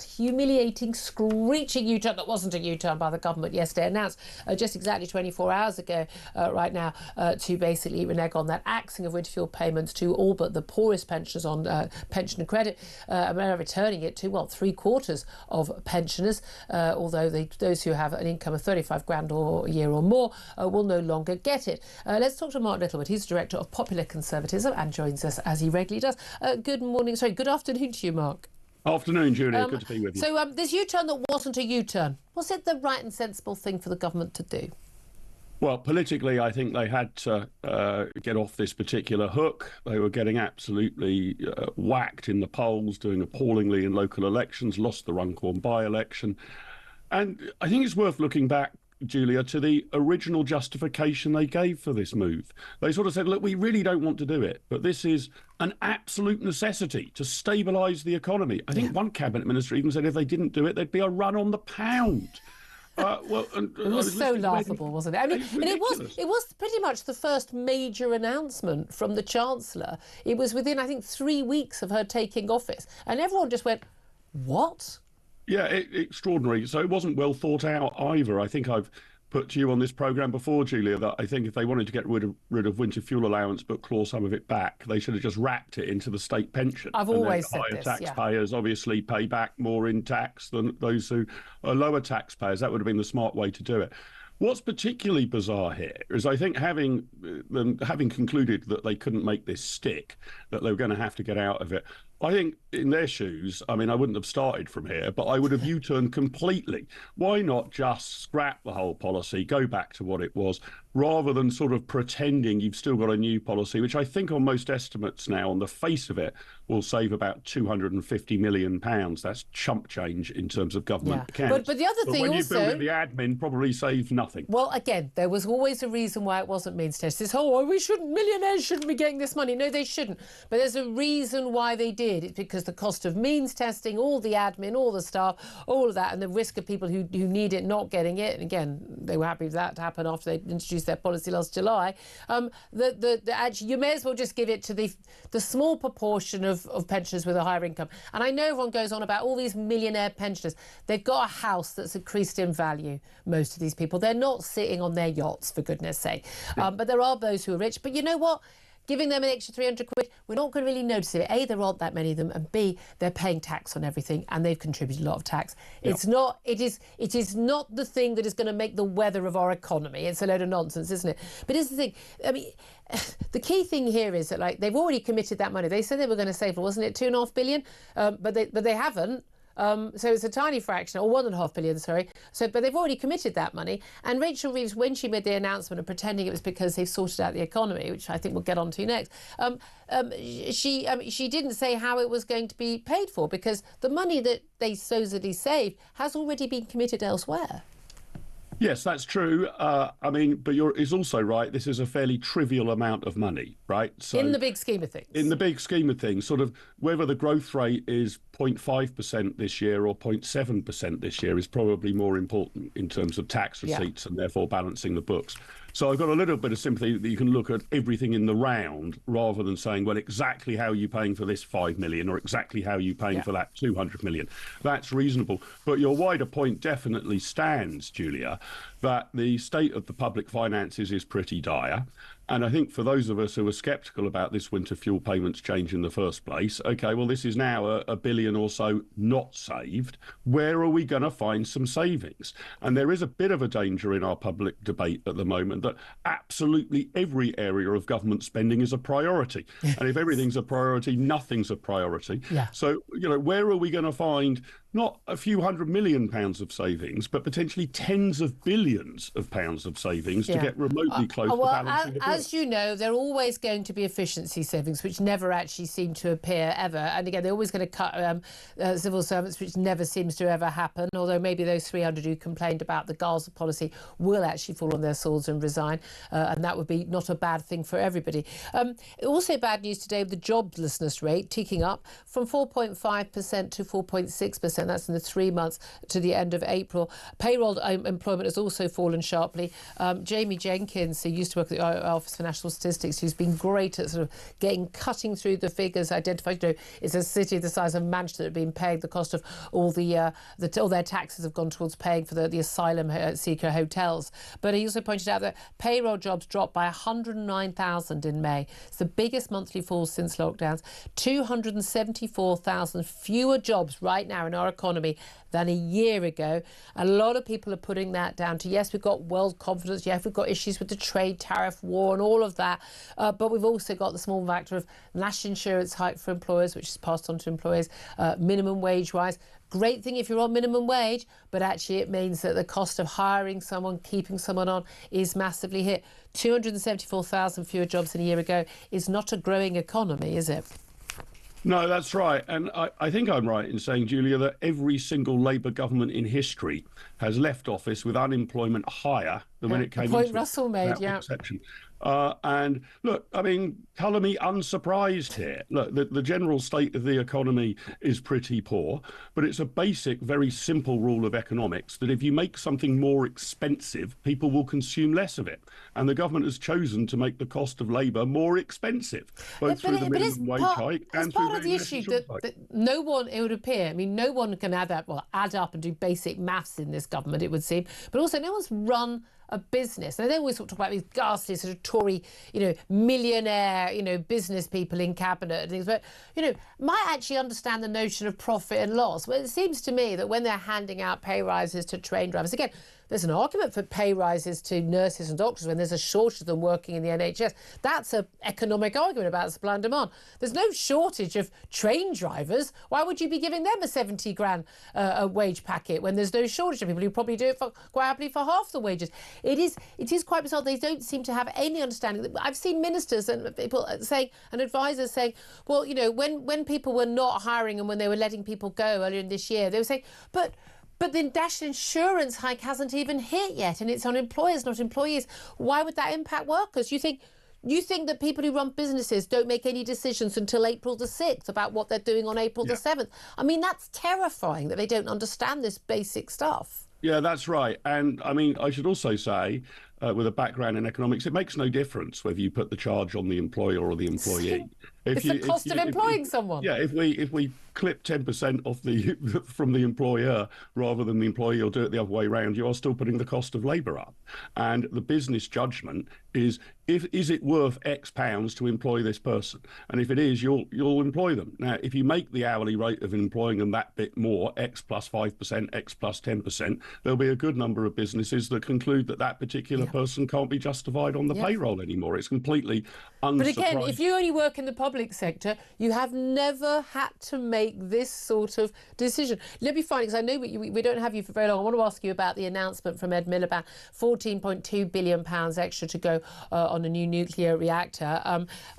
humiliating, screeching U-turn that wasn't a U-turn by the government yesterday, announced just exactly 24 hours ago right now to basically renege on that axing of winter fuel payments to all but the poorest pensioners on pension and credit, and they're returning it to, well, 3/4 of pensioners, although those who have an income of 35 grand a year or more will no longer get it. Let's talk to Mark Littlewood. He's Director of Popular Conservatism and joins us as he regularly does. Good afternoon to you, Mark. Afternoon, Julia. Good to be with you. So this U-turn that wasn't a U-turn, was it the right and sensible thing for the government to do? Well, politically, I think they had to get off this particular hook. They were getting absolutely whacked in the polls, doing appallingly in local elections, lost the Runcorn by-election. And I think it's worth looking back, Julia, to the original justification they gave for this move. They sort of said, look, we really don't want to do it, but this is an absolute necessity to stabilise the economy. I think one cabinet minister even said if they didn't do it, there'd be a run on the pound. It was so laughable, wasn't it? I mean, and it was pretty much the first major announcement from the Chancellor. It was within, I think, 3 weeks of her taking office. And everyone just went, what? Yeah, extraordinary. So it wasn't well thought out either. I think I've put to you on this programme before, Julia, that I think if they wanted to get rid of winter fuel allowance but claw some of it back, they should have just wrapped it into the state pension. I've always said this. Higher taxpayers obviously pay back more in tax than those who are lower taxpayers. That would have been the smart way to do it. What's particularly bizarre here is I think having concluded that they couldn't make this stick, that they were going to have to get out of it, I think in their shoes, I mean, I wouldn't have started from here, but I would have U-turned completely. Why not just scrap the whole policy, go back to what it was, rather than sort of pretending you've still got a new policy, which I think on most estimates now, on the face of it, will save about £250 million. That's chump change in terms of government accounts. But the other thing when also, you build it, the admin probably saves nothing. Well, again, there was always a reason why it wasn't means tested. This whole, millionaires shouldn't be getting this money. No, they shouldn't. But there's a reason why they did. It's because the cost of means testing, all the admin, all the staff, all of that, and the risk of people who need it not getting it. And again, they were happy for that to happen after they introduced their policy last July. Actually, you may as well just give it to the small proportion of pensioners with a higher income. And I know everyone goes on about all these millionaire pensioners. They've got a house that's increased in value, most of these people. They're not sitting on their yachts, for goodness sake. But there are those who are rich. But you know what? Giving them an extra 300 quid, we're not going to really notice it. A, there aren't that many of them, and B, they're paying tax on everything, and they've contributed a lot of tax. Yep. It is not the thing that is going to make the weather of our economy. It's a load of nonsense, isn't it? But here's the thing. I mean, the key thing here is that, like, they've already committed that money. They said they were going to save, wasn't it, £2.5 billion? But they haven't. So it's a tiny fraction, or £1.5 billion, sorry. But they've already committed that money. And Rachel Reeves, when she made the announcement of pretending it was because they've sorted out the economy, which I think we'll get on to next, she didn't say how it was going to be paid for, because the money that they supposedly saved has already been committed elsewhere. Yes, that's true. I mean, but it's also right. This is a fairly trivial amount of money, right? So in the big scheme of things. In the big scheme of things, sort of whether the growth rate is 0.5% this year or 0.7% this year is probably more important in terms of tax receipts and therefore balancing the books. So I've got a little bit of sympathy that you can look at everything in the round rather than saying, well, exactly how are you paying for this 5 million or exactly how are you paying for that 200 million. That's reasonable. But your wider point definitely stands, Julia, that the state of the public finances is pretty dire. And I think for those of us who were sceptical about this winter fuel payments change in the first place, OK, well, this is now a billion or so not saved. Where are we going to find some savings? And there is a bit of a danger in our public debate at the moment that absolutely every area of government spending is a priority. And if everything's a priority, nothing's a priority. So, you know, where are we going to find not a few £100 million of savings, but potentially tens of billions of pounds of savings to get remotely close to balancing the bill? As you know, there are always going to be efficiency savings, which never actually seem to appear ever. And again, they're always going to cut civil servants, which never seems to ever happen, although maybe those 300 who complained about the Gaza policy will actually fall on their swords and resign. And that would be not a bad thing for everybody. Also bad news today, the joblessness rate ticking up from 4.5% to 4.6%. That's in the 3 months to the end of April. Payroll employment has also fallen sharply. Jamie Jenkins, who used to work at the office Office for National Statistics, who's been great at sort of cutting through the figures, identifying, it's a city the size of Manchester that have been paying the cost of all all their taxes have gone towards paying for the asylum seeker hotels. But he also pointed out that payroll jobs dropped by 109,000 in May. It's the biggest monthly fall since lockdowns. 274,000 fewer jobs right now in our economy than a year ago. A lot of people are putting that down to, yes, we've got world confidence, yes, we've got issues with the trade tariff war and all of that, but we've also got the small factor of national insurance hike for employers, which is passed on to employers, minimum wage rise. Great thing if you're on minimum wage, but actually it means that the cost of hiring someone, keeping someone on, is massively hit. 274,000 fewer jobs than a year ago is not a growing economy, is it? No, that's right. And I think I'm right in saying, Julia, that every single Labour government in history has left office with unemployment higher than when it came into the point Russell made, yeah. Exception. And look, I mean, colour me unsurprised here. Look, the general state of the economy is pretty poor, but it's a basic, very simple rule of economics that if you make something more expensive, people will consume less of it. And the government has chosen to make the cost of labour more expensive, both through the minimum wage hike and through the issue that no one, it would appear, I mean, no one can add up and do basic maths in this government, it would seem, but also no one's run a business. Now, they always talk about these ghastly sort of Tory, millionaire, business people in cabinet and things, but, might actually understand the notion of profit and loss. Well, it seems to me that when they're handing out pay rises to train drivers, again, there's an argument for pay rises to nurses and doctors when there's a shortage of them working in the NHS. That's an economic argument about supply and demand. There's no shortage of train drivers. Why would you be giving them a 70 grand a wage packet when there's no shortage of people who probably do it quite happily for half the wages? It is quite bizarre. They don't seem to have any understanding. I've seen ministers and people saying, and advisors saying, well, when people were not hiring and when they were letting people go earlier in this year, they were saying, but the national insurance hike hasn't even hit yet, and it's on employers, not employees. Why would that impact workers? You think that people who run businesses don't make any decisions until April the 6th about what they're doing on April the 7th? I mean, that's terrifying that they don't understand this basic stuff. Yeah, that's right. And I mean, I should also say, with a background in economics, it makes no difference whether you put the charge on the employer or the employee. It's the cost of employing someone. Yeah, if we clip 10% off from the employer rather than the employee, or do it the other way around, you are still putting the cost of labour up. And the business judgment is it worth X pounds to employ this person? And if it is, you'll employ them. Now, if you make the hourly rate of employing them that bit more, X plus 5%, X plus 10%, there'll be a good number of businesses that conclude that particular person can't be justified on the payroll anymore. It's completely unsurprising. But again, if you only work in the public sector, you have never had to make this sort of decision. Let me find, because I know we don't have you for very long. I want to ask you about the announcement from Ed Miliband, £14.2 billion extra to go on a new nuclear reactor.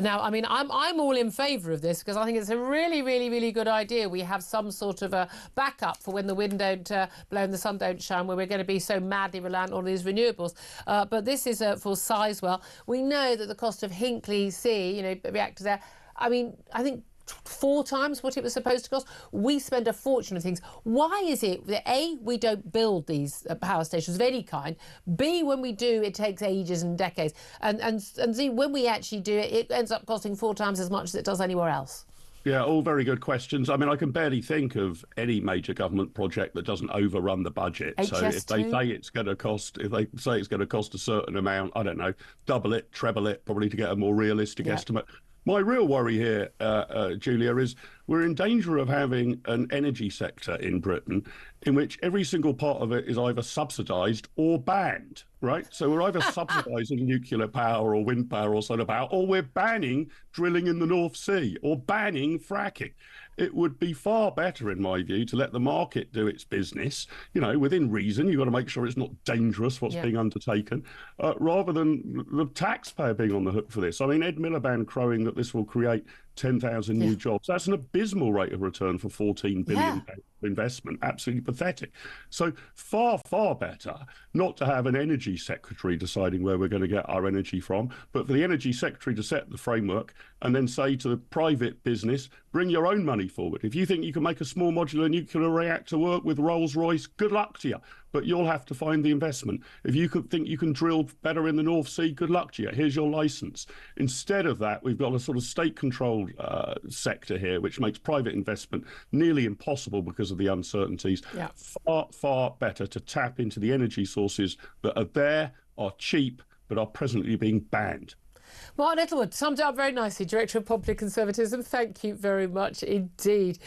Now, I mean, I'm all in favour of this because I think it's a really, really, really good idea. We have some sort of a backup for when the wind don't blow and the sun don't shine, where we're going to be so madly reliant on these renewables. But this is for Sizewell. We know that the cost of Hinkley C, reactors there, I mean, I think 4 times what it was supposed to cost. We spend a fortune on things. Why is it that A, we don't build these power stations of any kind, B, when we do, it takes ages and decades, and Z, when we actually do it, it ends up costing 4 times as much as it does anywhere else? Yeah, all very good questions. I mean, I can barely think of any major government project that doesn't overrun the budget. HS2. So if they say it's going to cost, a certain amount, I don't know, double it, treble it, probably to get a more realistic estimate. My real worry here, Julia, is we're in danger of having an energy sector in Britain in which every single part of it is either subsidised or banned, right? So we're either subsidising nuclear power or wind power or solar power, or we're banning drilling in the North Sea or banning fracking. It would be far better, in my view, to let the market do its business, within reason. You've got to make sure it's not dangerous what's being undertaken, rather than the taxpayer being on the hook for this. I mean, Ed Miliband crowing that this will create 10,000 new jobs. That's an abysmal rate of return for £14 billion investment. Absolutely pathetic. So far, far better not to have an energy secretary deciding where we're going to get our energy from, but for the energy secretary to set the framework and then say to the private business, bring your own money forward. If you think you can make a small modular nuclear reactor work with Rolls-Royce, good luck to you. but you'll have to find the investment. If you could think you can drill better in the North Sea, good luck to you. Here's your license. Instead of that, we've got a sort of state-controlled sector here, which makes private investment nearly impossible because of the uncertainties. Yeah. Far, far better to tap into the energy sources that are there, are cheap, but are presently being banned. Martin Littlewood summed it up very nicely, Director of Popular Conservatism. Thank you very much indeed.